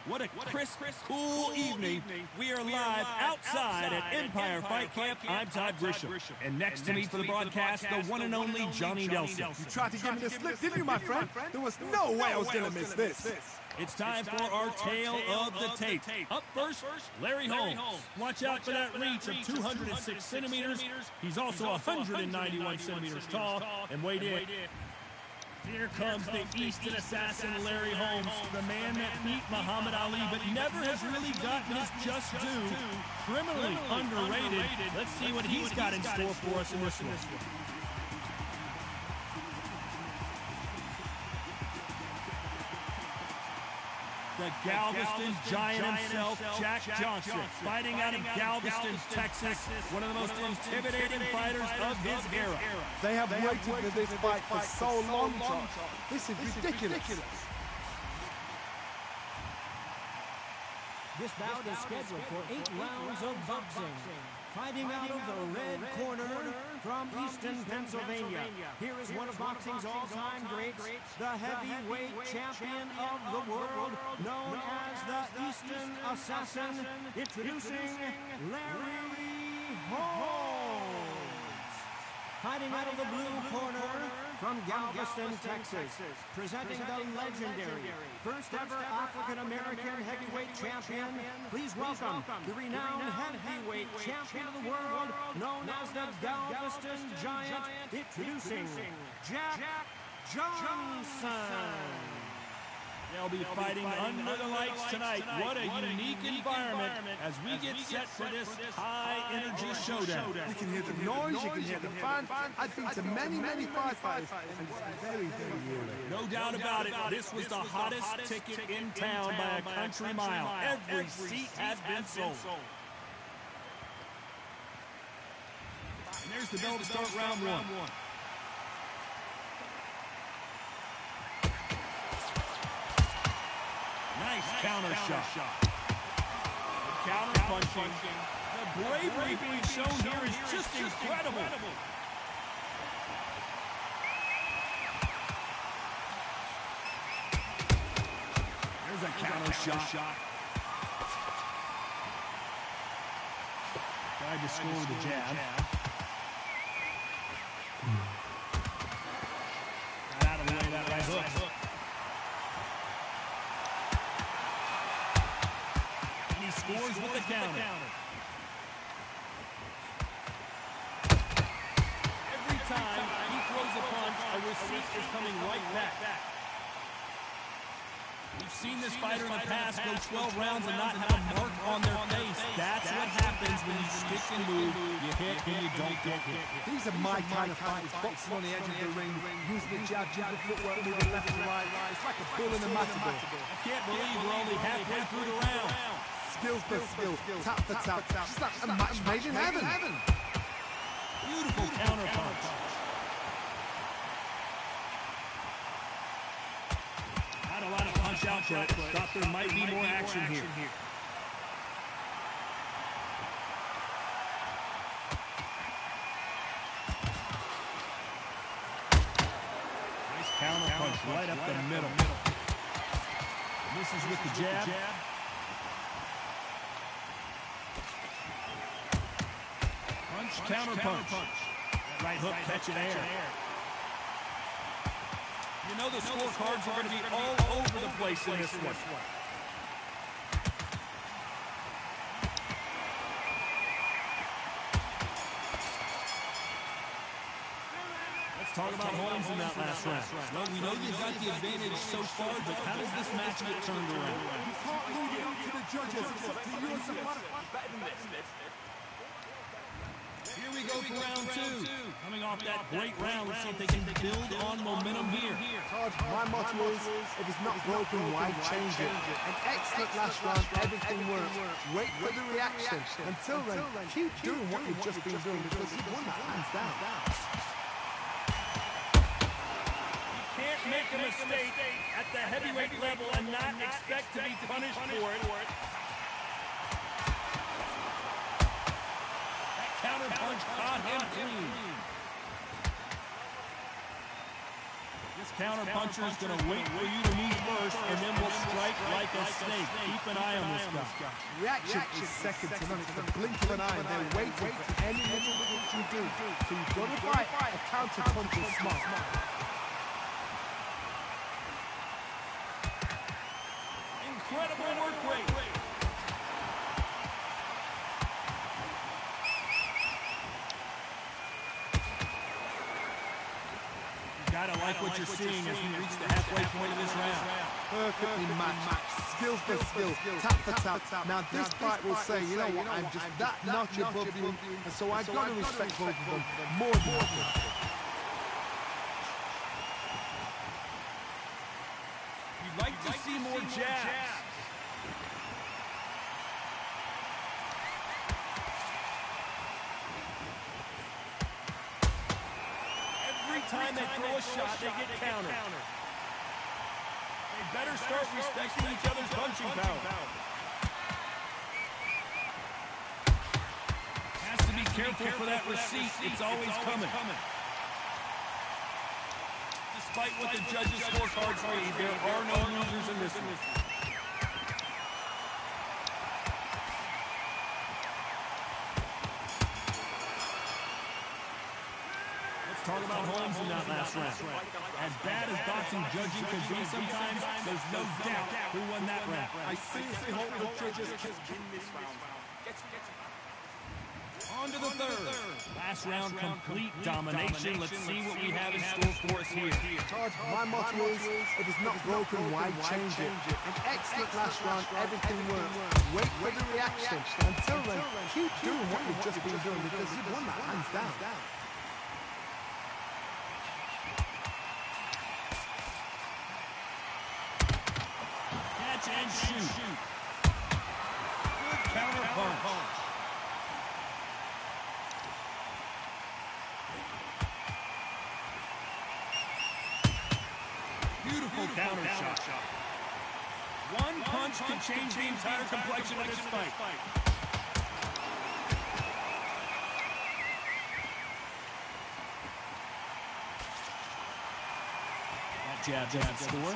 What a crisp, cool evening. We are live outside at Empire Fight Camp. I'm Todd Grisham. And next to me for the broadcast, the one and only Johnny Nelson. You tried to give me the slip, didn't you, my friend? There was no way I was going to miss this. It's time for our tale of the tape. Up first, Larry Holmes. Watch out for that reach of 206 centimeters. He's also 191 centimeters tall and weighed in. Here comes the Easton assassin, Larry Holmes, the man that beat Muhammad Ali, but never has really gotten his just due. Criminally underrated. Let's see what he's got in store for us in this one. The Galveston giant himself, Jack Johnson, fighting out of Galveston, Texas, one of the most intimidating fighters of his era. They have waited for this fight for so long, Tom. This is ridiculous. This bout is scheduled for 8 rounds of boxing. Fighting out of the red corner from Easton, Pennsylvania. Here is one of boxing's all-time greats, the heavyweight champion of the world, known as the Easton Assassin, introducing Larry Holmes. Fighting out of the blue corner from Galveston, Texas, presenting the legendary first ever African-American heavyweight champion. Please welcome the renowned heavyweight champion of the world, known as the Galveston Giant, introducing Jack Johnson. They'll be fighting under the lights tonight. What a unique environment as we get set for this high-energy showdown. You can hear the noise, you can hear the fans. I've been to many fight fights, and it's very eerie. No doubt about it, this was the hottest ticket in town by a country mile. Every seat has been sold. And there's the bell to start round one. Nice counter shot. Counter punching. The bravery being shown here is just incredible. There's a counter shot. Tried to score with a jab. Got out of the way of that right hook. He scores with the counter. Every time he throws a punch, a receipt is coming right back. We've seen this fighter in the past go 12 rounds and not have a mark on their face. That's what happens when you stick and move. You hit and you don't get hit. These are my kind of fighters, boxing on the edge of the ring, using the jab, the footwork, moving left and right. It's like a bull in a matador. I can't believe we're only halfway through the round. Skill for skill, tap for tap. It's like a match made in heaven. Beautiful counter punch. Not a lot of punch out, but thought there might be more action here. Nice counter punch right up the middle. Misses with the jab. Counter punch. Right hook catching air. You know the scorecards are going to be all over the place in this one. Let's talk about Holmes in that last round. Well, we know you've got the advantage so far, but how does this match get turned around? You can't leave it up to the judges. It's up to you as the fighter. Here we go for round two. Coming off that great round, let's see if they can build on momentum here. Todd, my motto is, if it's not broken, why change it? An excellent last round, everything works. Wait for the reaction. Until then, keep doing what you've just been doing because you won that hands down. You can't make a mistake at the heavyweight level and not expect to be punished for it. Counter punch caught him clean. This counter puncher is going to wait for you to move first, and then will strike like a snake. Keep an eye on this guy. Reaction is second to none. It's the blink of an eye, and they're waiting for any little bit you do. So you've got to fight a counter punch is smart. Incredible work rate. Gotta like what you're seeing as we reach the halfway point of this round. Perfectly matched, skill for skill, tap for tap. Now this fight will say, you know what, I'm just that notch above you, and so I've got to respect both of them more than others. You'd like to see more jabs. Every time they throw a shot, they get countered. They better start respecting each other's punching power. Has to be careful for that receipt. It's always coming. Despite what the judges' scorecards read, there are no losers in this one. Talk about Holmes in that last round. As bad as boxing judging can be sometimes, there's no doubt who won that round. I seriously hope the judges can win this round. On to the third. Last round, complete domination. Let's see what we have in store for us here. Todd, my motto is, if it's not broken, why change it? An excellent last round, everything worked. Wait for the reaction. Until then, keep doing what you've just been doing because you've won that hands down. And shoot. Good counter punch. Beautiful counter shot. One punch can change the entire complexion of this fight. That jab doesn't score.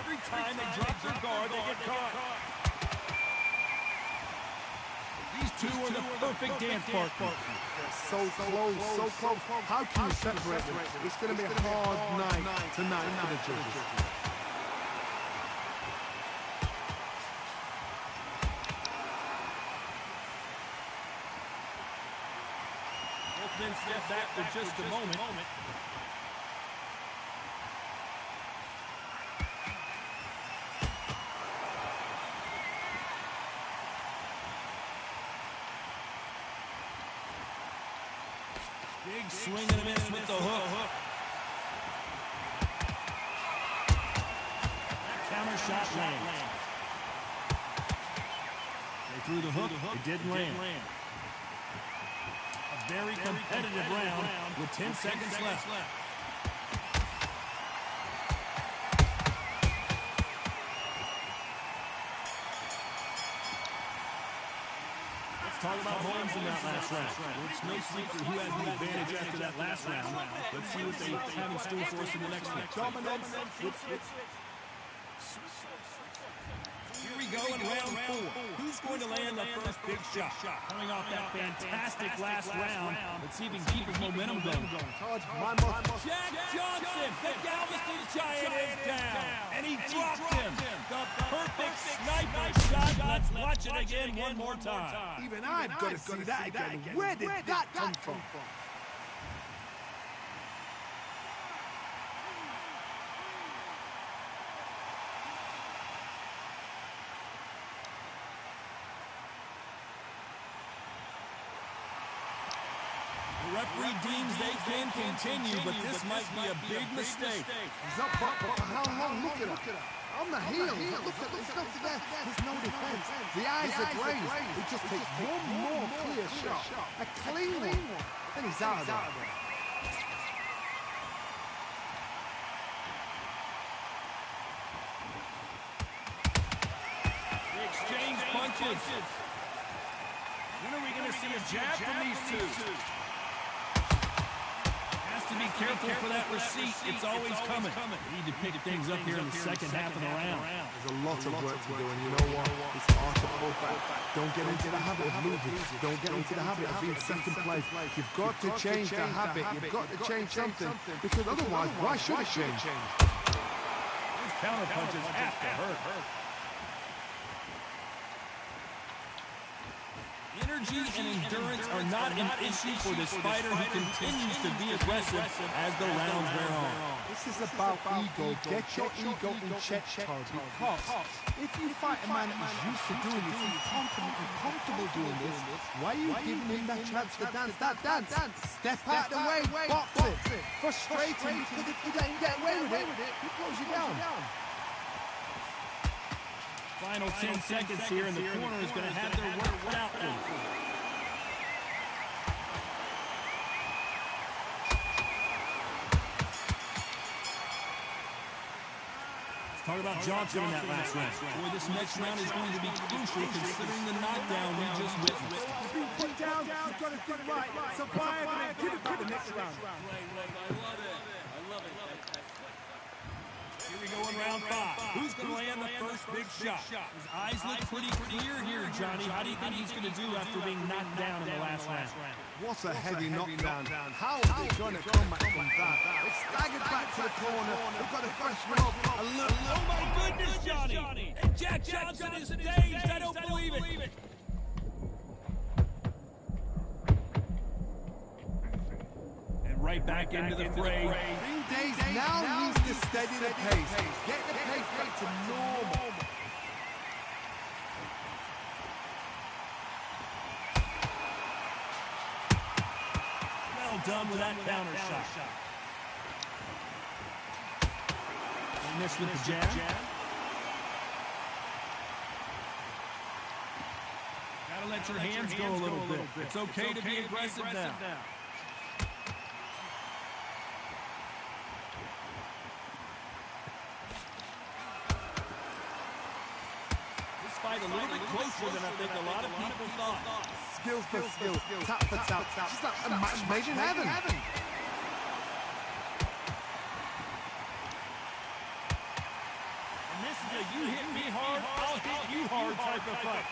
Every time they drop their guard, they get caught. These two are the perfect dance partners. So close, so close. How can you separate them? It's going to be a hard night tonight for the judges. Both men step back for just a moment. Big swing and a miss with the hook. That counter shot lands. They threw the hook. It didn't land. A very competitive round with 10 seconds left. Talk about Holmes in that last round. Well, it's no secret who has the advantage after that last round. Let's see what they have in store for us in the next one. Dominance. Here we go in round 4. Who's going to land the first big shot? Coming off that fantastic last round. Let's see if he can keep his momentum going. Jack Johnson, the Galveston Giant, is down. And he dropped him. The perfect sniper shot. Let's watch it again one more time. Even I've got to see that again. Where did that come from? The referee deems they can continue, but this might be a big mistake. He's up, but how long? Look at him. On the heel. Look at there's nothing there. There's no defense. The eyes are glazed. He just takes one more clear shot. A clean one. Then he's out of there. They exchange punches. When are we going to see a jab from these two? careful for that receipt. It's always coming. We need to pick things up here in the second half of the round. There's a lot of work to do, and you know what? It's hard to pull back. Don't get into the habit of losing. Don't get into the habit of being second place. You've got to change the habit. You've got to change something, because otherwise, why should it change? These counter punches have to hurt. Energy and endurance are not an issue for this fighter who continues to be aggressive as the rounds wear on. This is about ego. Get your ego in check, Todd, because if you fight a man who's used to doing this, he's confident and comfortable doing this, why are you giving him that chance to dance that dance? Step out the way, box it. Frustrate him, because if you let him get away with it, he blows you down. Final 10 seconds here, and the corner is going to have their work cut out for them. Let's talk about Johnson in that last round. Boy, this next round is going to be crucial considering the knockdown we just witnessed. Put down, you've got to think right, survive, and give it to the next round. I love it. Here we go in round 5. Who's going to land the first big shot? His eyes look pretty clear here, Johnny. How do you think he's going to do after being knocked down in the last round? What a heavy knockdown. How are they going to come back from that? They staggered back to the corner. They've got a fresh rope. Oh, my goodness, Johnny. Jack Johnson is dazed. I don't believe it. Right back into the fray. Ring Days now needs to steady the pace. Get the pace back to normal. Well done with that counter shot. He missed with the jab. Gotta let your hands go a little bit. It's okay to be aggressive now. Fight a little bit closer than I think a lot of people thought. Skill for skill, tap for tap. She's like a match made in heaven. And this is a you hit me hard, I'll hit you hard type of fight.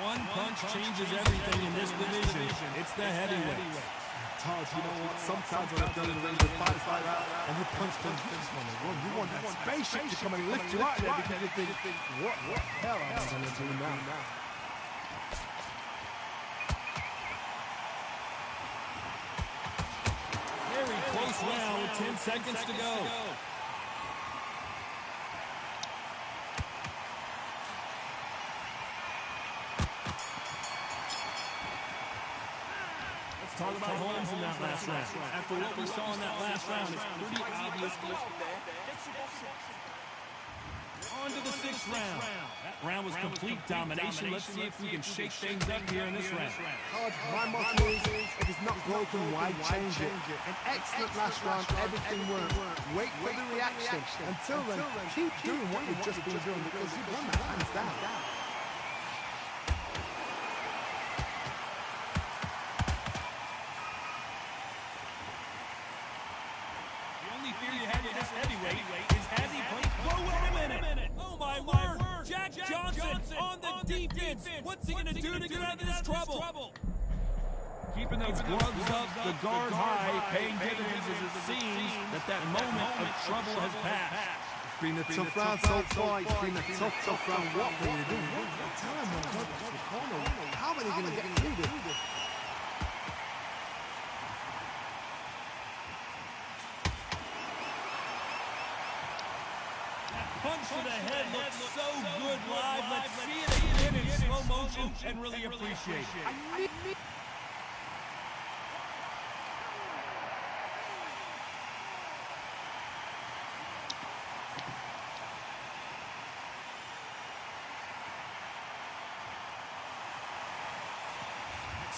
One punch changes everything in this division. It's the heavyweight. Todd, you know what? Sometimes when I've done in the ring with fighters like that, and you punch them, you want that spaceship to come and lift you out there because you think, what the hell am I going to do now? Very close round with 10 seconds to go. Talk about Holmes in that last round. After what we saw in that last round, it's pretty obvious. On to the 6th round. That round was complete domination. Let's see if we can shake things up here in this round. My motto is, if it's not broken, why change it? An excellent last round, everything worked. Wait for the reaction. Until then, keep doing what you've just been doing, because you've won that hands down. What's he going to do to get out of this trouble? Keeping those gloves up, the guard high, paying dividends as it seems that moment of trouble has passed. It's been a tough round so far. It's been a tough round. What will you do? Tell him when God gets the corner. How are they going to get through this? Punch to the head looks so good live. Let's see it again in slow motion and really appreciate it.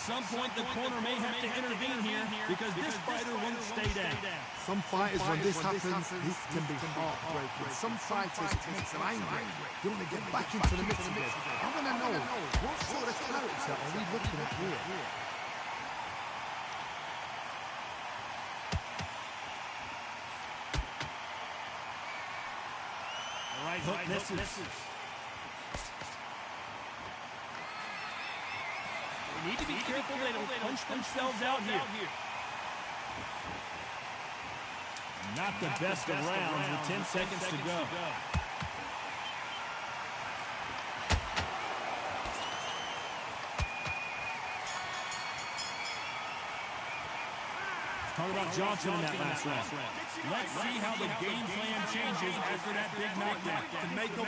some point, the corner may have to intervene here because this fighter won't stay down. Some fighters, when this happens, this can be heartbreaking. Some fighters, it makes them angry. They want to get back into the mix again. I want to know, what sort of character are we looking at here? Right hook misses. They need to be careful they don't punch themselves out here. Not the best of rounds with 10 seconds to go. Talk about Johnson in that last round. Let's see how the game plan changes after that big knockdown. To make up.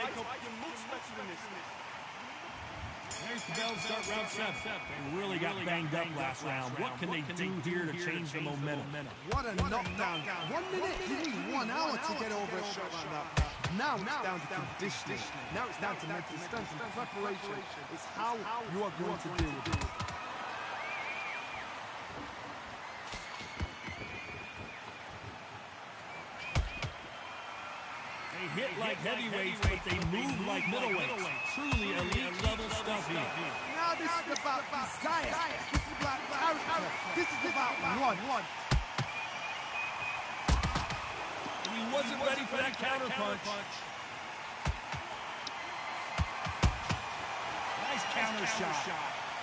There's the bell to start round 7. They really got banged up last round. What can they do here to change the momentum? What a knockdown. 1 minute, you need 1 hour to get over a shot like that. Now it's down to conditioning. Now it's down to mental strength and preparation. It's how you are going to deal with it. They hit like heavyweights, but they move like middleweights. Truly elite level stuff here. Now this is about desire. This is about character. This is about one. And he wasn't ready for that counter punch. Nice counter shot.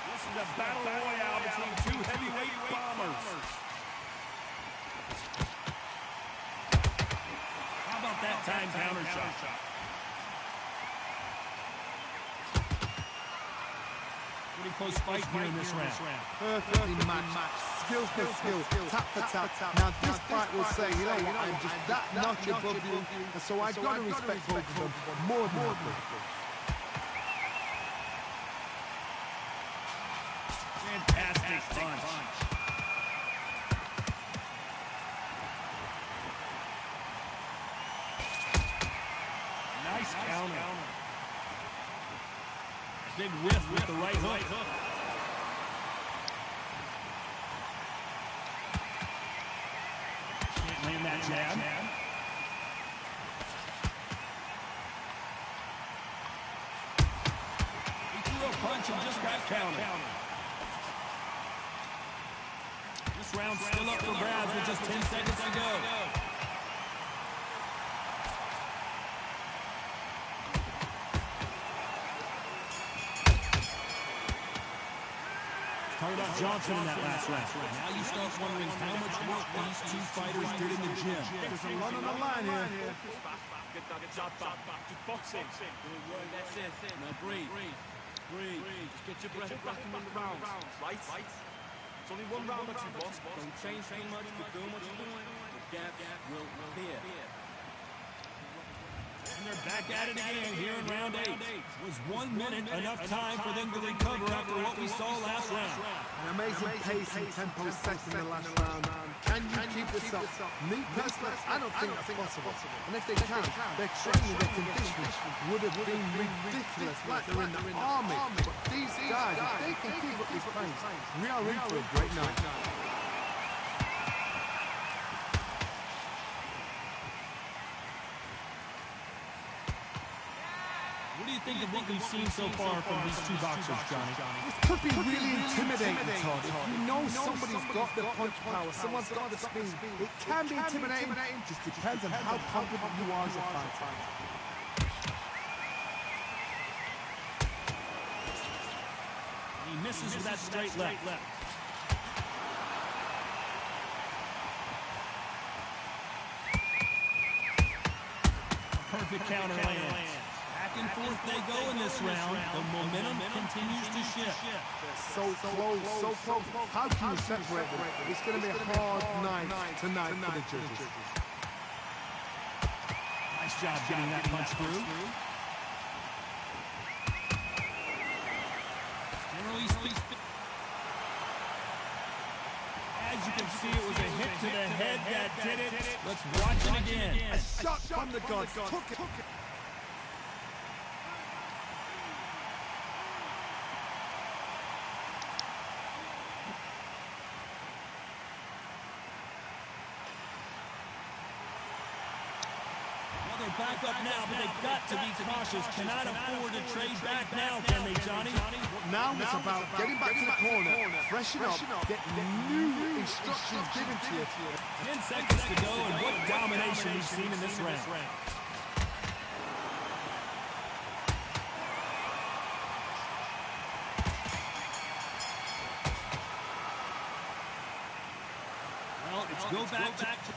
This is a battle royale between 2 heavyweight bombers. How about that time counter shot? Pretty close fight here in this round. Perfectly matched. Skill for skill. Tap for tap. Now this fight will say, you know what, I'm just that notch above you. And so I've got to respect both of them more than that. Fantastic punch. Nice counter. Big whiff with the right hook. Can't land that jab. He threw a punch and just got countered. This round's still up for grabs with just 10 seconds to go. Talk about Johnson in that last round. Now you start wondering how much work these 2 fighters did in the gym. There's a lot on the line here. Get that jab back. Just boxing. That's it. Now breathe. Just get your breath back in the rounds. Right? It's only 1 round that you've lost. Don't change too much. Keep doing what you're doing. The gap will appear. And they're back at it again here in round 8. Was 1 minute enough time for them to recover after what we saw last round? An amazing pace and tempo set in the last round. Can you keep this up? Me personally, I don't think that's possible. And if they can, their training, their conditioning would have been ridiculous, like they're in the army. But these guys, if they can keep up this pace, we are in for a great night. What do you think of what we've seen so far from these 2 boxers, Johnny? This could be really intimidating, Todd. If you know somebody's got the punch power, someone's got the speed, it can be intimidating. It just depends on how confident you are as a fighter. He misses with that straight left. Perfect counter lands. Back and forth they go in this round. The momentum continues to shift. So close, so close. How can you separate them? It's going to be a hard night tonight for the judges. Nice job getting that punch through. Generally speaking, as you can see, it was a hit to the head that did it. Let's watch it again. A shot from the guns. Took it. back up now, but they've got to be cautious. Cannot afford to trade back now, can they, Johnny? Now it's about getting back to the corner, freshen up, get new instructions given to you. 10 seconds to go, and what domination we've seen in this round. Well, it's go back to